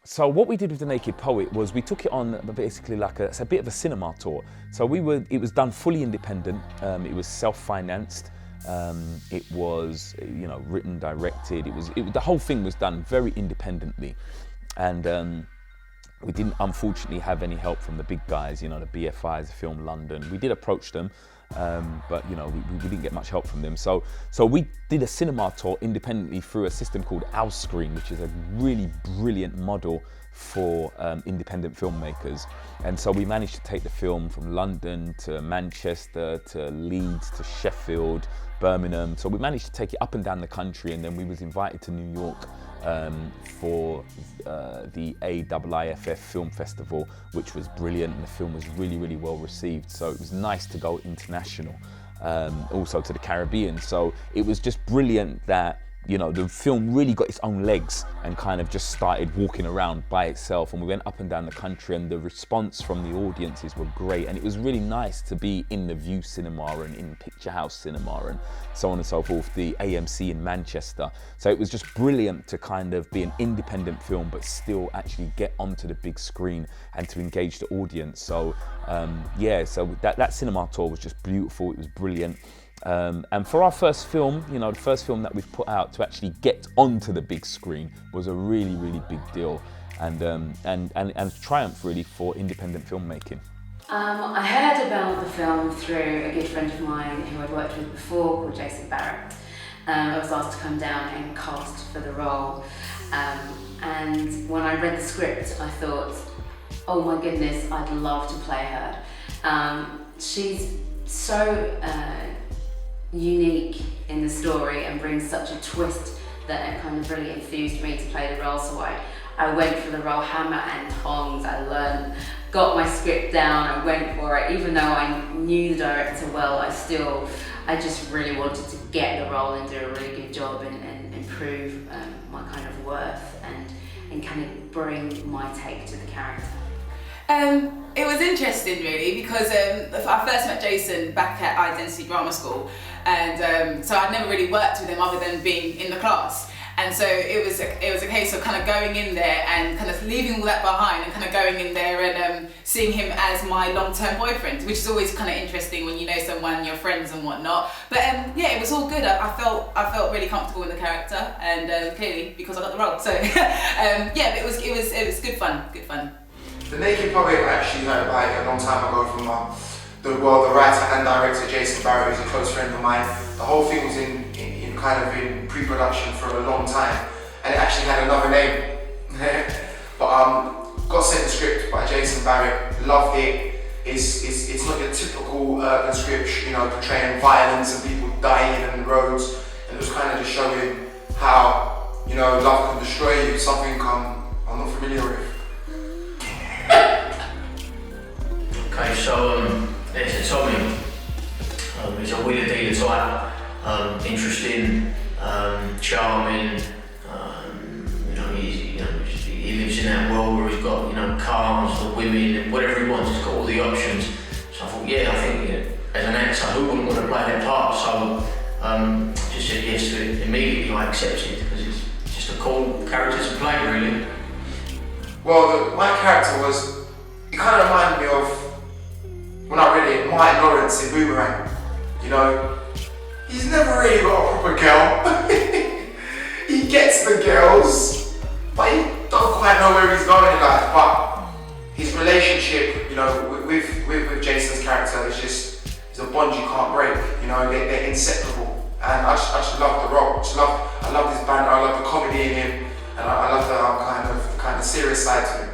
So what we did with The Naked Poet was we took it on basically like a bit of a cinema tour. So it was done fully independent. It was self-financed. It was, written, directed. The whole thing was done very independently, and we didn't unfortunately have any help from the big guys, the BFIs, Film London. We did approach them, but we didn't get much help from them. So we did a cinema tour independently through a system called Screen, which is a really brilliant model for independent filmmakers. And so we managed to take the film from London to Manchester to Leeds to Sheffield, Birmingham. So we managed to take it up and down the country, and then we was invited to New York for the AIIFF Film Festival, which was brilliant, and the film was really, really well received. So it was nice to go international, also to the Caribbean. So it was just brilliant that the film really got its own legs and kind of just started walking around by itself, and we went up and down the country, and the response from the audiences were great, and it was really nice to be in the View Cinema and in Picture House Cinema and so on and so forth, the AMC in Manchester. So it was just brilliant to kind of be an independent film but still actually get onto the big screen and to engage the audience. So so that cinema tour was just beautiful. It was brilliant. And for our first film, the first film that we've put out, to actually get onto the big screen was a really, really big deal, and triumph really for independent filmmaking. I heard about the film through a good friend of mine who I'd worked with before, called Jason Barrett. I was asked to come down and cast for the role, and when I read the script, I thought, oh my goodness, I'd love to play her. She's so unique in the story and brings such a twist that it kind of really enthused me to play the role. So I went for the role hammer and tongs. I got my script down, I went for it. Even though I knew the director well, I just really wanted to get the role and do a really good job and improve my kind of worth and kind of bring my take to the character. It was interesting really, because I first met Jason back at Identity Drama School, and so I'd never really worked with him other than being in the class. And so it was a case of kind of going in there and kind of leaving all that behind and kind of going in there and seeing him as my long-term boyfriend, which is always kind of interesting when you know someone, your friends and whatnot. But it was all good. I felt really comfortable in the character, and clearly because I got the role. So it was good fun. The Naked Poet I actually heard about it a long time ago from the writer and director Jason Barrett, who's a close friend of mine. The whole thing was in pre-production for a long time, and it actually had another name. But got sent the script by Jason Barrett, loved it. It's not your typical urban script, portraying violence and people dying in the roads, and it was kind of just showing how love can destroy you, something I'm not familiar with. Okay, so it's a Tommy. He's a wheeler dealer type, interesting, charming. He lives in that world where he's got cars, the women, whatever he wants. He's got all the options. So I thought, as an actor, who wouldn't want to play that part? So just said yes to it. Immediately I accepted, because it's just a cool character to play, really. Well, my character it kind of reminded me of, when I read it, Mike Lawrence in Boomerang. He's never really got a proper girl. He gets the girls, but he don't quite know where he's going in life. But his relationship, with Jason's character is a bond you can't break. They're inseparable, and I just love the role. I love his banter. I love the comedy in him, and I love the kind of serious side to him.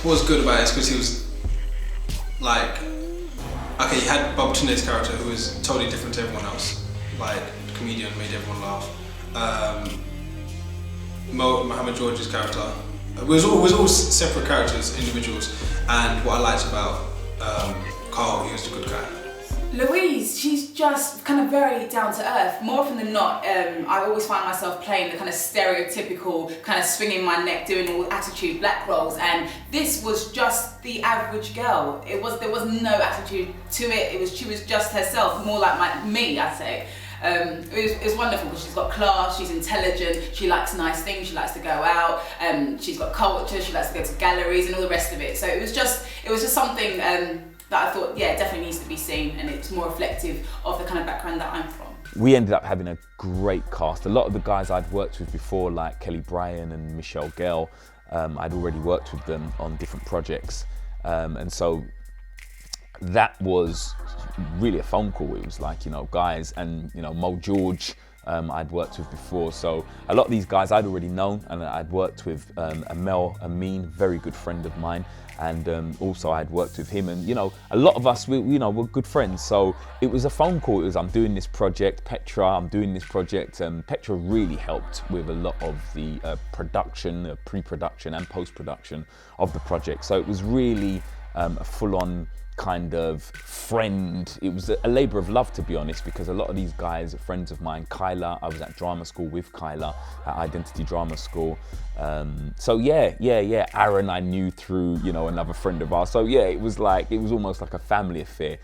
What was good about it is because he was you had Bob Tunde's character, who was totally different to everyone else. The comedian made everyone laugh. Mohammed George's character, it was all separate characters, individuals, and what I liked about Carl, he was a good guy. Louise, she's just kind of very down to earth. More often than not, I always find myself playing the kind of stereotypical, kind of swinging my neck, doing all attitude black roles, and this was just the average girl. There was no attitude to it. She was just herself, more like me, I'd say. It was wonderful because she's got class, she's intelligent, she likes nice things, she likes to go out, she's got culture, she likes to go to galleries and all the rest of it. So it was just something that I thought, yeah, definitely needs to be seen, and it's more reflective of the kind of background that I'm from. We ended up having a great cast. A lot of the guys I'd worked with before, like Kelly Bryan and Michelle Gell, I'd already worked with them on different projects. And so that was really a phone call. It was like, guys, and, Mo George, I'd worked with before. So a lot of these guys I'd already known, and I'd worked with Amel Amin, very good friend of mine. And also I'd worked with him, and a lot of us, we're good friends. So it was a phone call. It was, I'm doing this project, Petra, I'm doing this project. Petra really helped with a lot of the production, pre-production and post-production of the project. So it was really a full-on kind of friend. It was a labour of love, to be honest, because a lot of these guys are friends of mine. Kyla, I was at drama school with Kyla at Identity Drama School. So yeah. Aaron I knew through, another friend of ours. So yeah, it was almost like a family affair,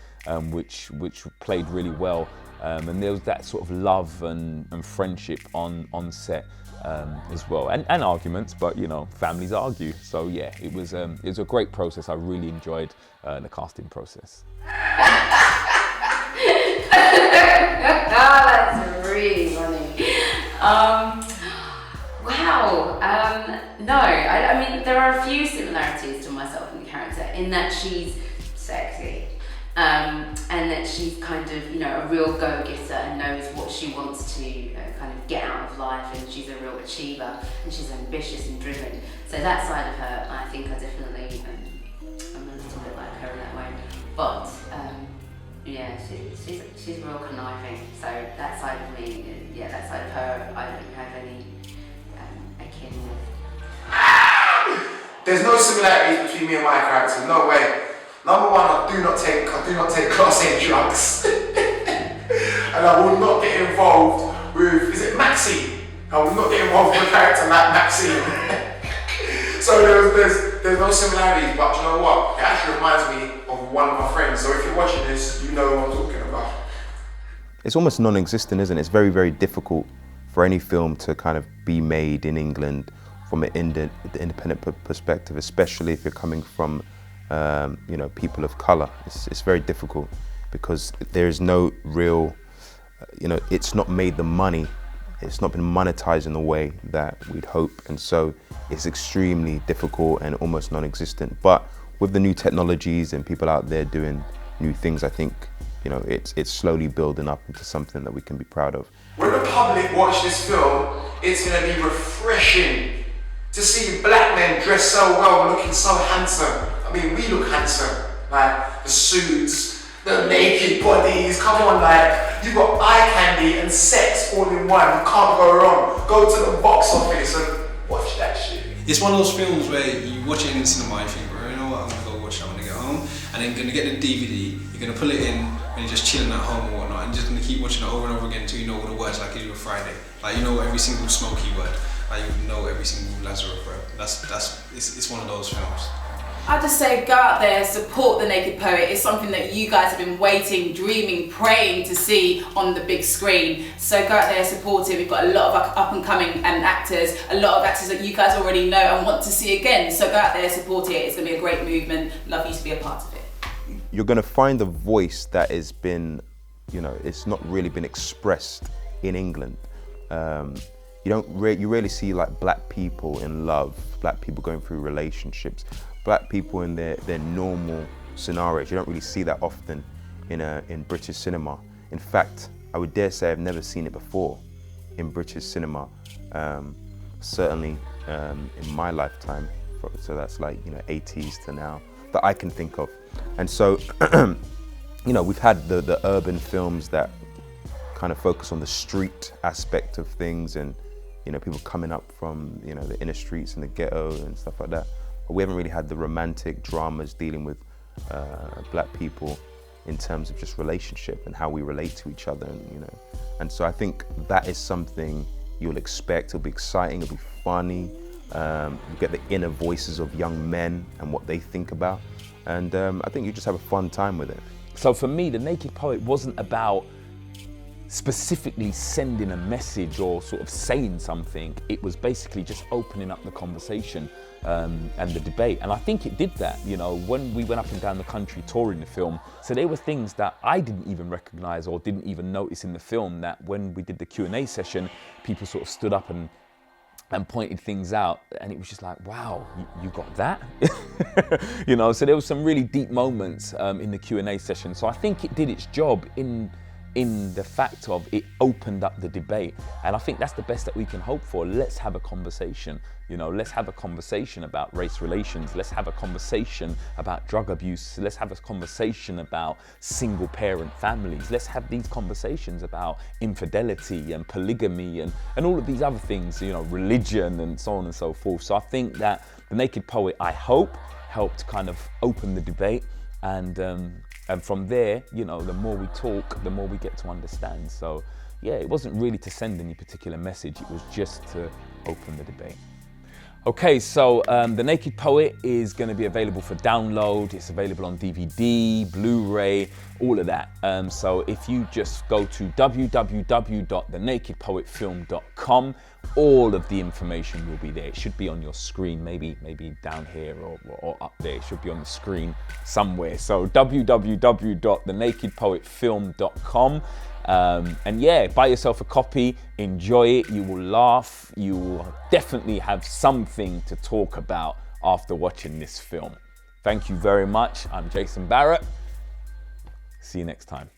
which played really well. And there was that sort of love and friendship on set as well, and arguments, but families argue. So yeah, it was a great process. I really enjoyed the casting process. That's really funny. Wow. No, I mean, there are a few similarities to myself and the character in that she's sexy. And that she's kind of, a real go-getter and knows what she wants to kind of get out of life, and she's a real achiever, and she's ambitious and driven. So that side of her, I think I definitely, I'm a little bit like her in that way. But yeah, she's real conniving. So that side of me, that side of her, I don't have any akin with. There's no similarities between me and my character, no way. Number one, I do not take class A drugs. And I will not get involved with, is it Maxine? I will not get involved with a character like Maxine. So there's no similarities, but you know what? It actually reminds me of one of my friends. So if you're watching this, you know what I'm talking about. It's almost non-existent, isn't it? It's very, very difficult for any film to kind of be made in England from an independent perspective, especially if you're coming from people of colour. It's very difficult because there is no real, it's not made the money, it's not been monetized in the way that we'd hope, and so it's extremely difficult and almost non-existent. But with the new technologies and people out there doing new things, I think it's slowly building up into something that we can be proud of. When the public watch this film, it's going to be refreshing to see black men dressed so well, looking so handsome. I mean, we look handsome, like the suits, the naked bodies, come on, like, you've got eye candy and sex all in one, you can't go wrong. Go to the box office and watch that shit. It's one of those films where you watch it in the cinema and you think, well, you know what, I'm gonna go watch it when I get home, and then you're gonna get the DVD, you're gonna pull it in, and you're just chilling at home or whatnot, and you're just gonna keep watching it over and over again until you know all the words, like you do a Friday. Like, you know every single Smokey word, like you know every single Lazarus word. It's one of those films. I just say, go out there, support The Naked Poet. It's something that you guys have been waiting, dreaming, praying to see on the big screen. So go out there, support it. We've got a lot of up and coming actors, a lot of actors that you guys already know and want to see again. So go out there, support it. It's going to be a great movement. Love you to be a part of it. You're going to find a voice that has been, it's not really been expressed in England. You rarely see like black people in love, black people going through relationships, black people in their normal scenarios. You don't really see that often in British cinema. In fact, I would dare say I've never seen it before in British cinema, certainly in my lifetime. So that's like 80s to now that I can think of. And so, we've had the urban films that kind of focus on the street aspect of things, and people coming up from the inner streets and the ghetto and stuff like that. But we haven't really had the romantic dramas dealing with black people in terms of just relationship and how we relate to each other, and so I think that is something you'll expect. It'll be exciting, it'll be funny. You get the inner voices of young men and what they think about, and I think you just have a fun time with it. So for me, The Naked Poet wasn't about specifically sending a message or sort of saying something. It was basically just opening up the conversation and the debate. And I think it did that, you know, when we went up and down the country touring the film. So there were things that I didn't even recognize or didn't even notice in the film, that when we did the Q&A session, people sort of stood up and pointed things out, and it was just like, wow, you got that? You know, so there was some really deep moments in the Q&A session. So I think it did its job in the fact of it opened up the debate. And I think that's the best that we can hope for. Let's have a conversation, you know, let's have a conversation about race relations. Let's have a conversation about drug abuse. Let's have a conversation about single parent families. Let's have these conversations about infidelity and polygamy and all of these other things, you know, religion and so on and so forth. So I think that The Naked Poet, I hope, helped kind of open the debate. And from there, you know, the more we talk, the more we get to understand. So yeah, it wasn't really to send any particular message, it was just to open the debate. Okay, so The Naked Poet is going to be available for download. It's available on DVD, Blu-ray, all of that. So if you just go to www.thenakedpoetfilm.com, all of the information will be there. It should be on your screen, maybe down here or up there. It should be on the screen somewhere. So www.thenakedpoetfilm.com. And yeah, buy yourself a copy, enjoy it, you will laugh, you will definitely have something to talk about after watching this film. Thank you very much. I'm Jason Barrett. See you next time.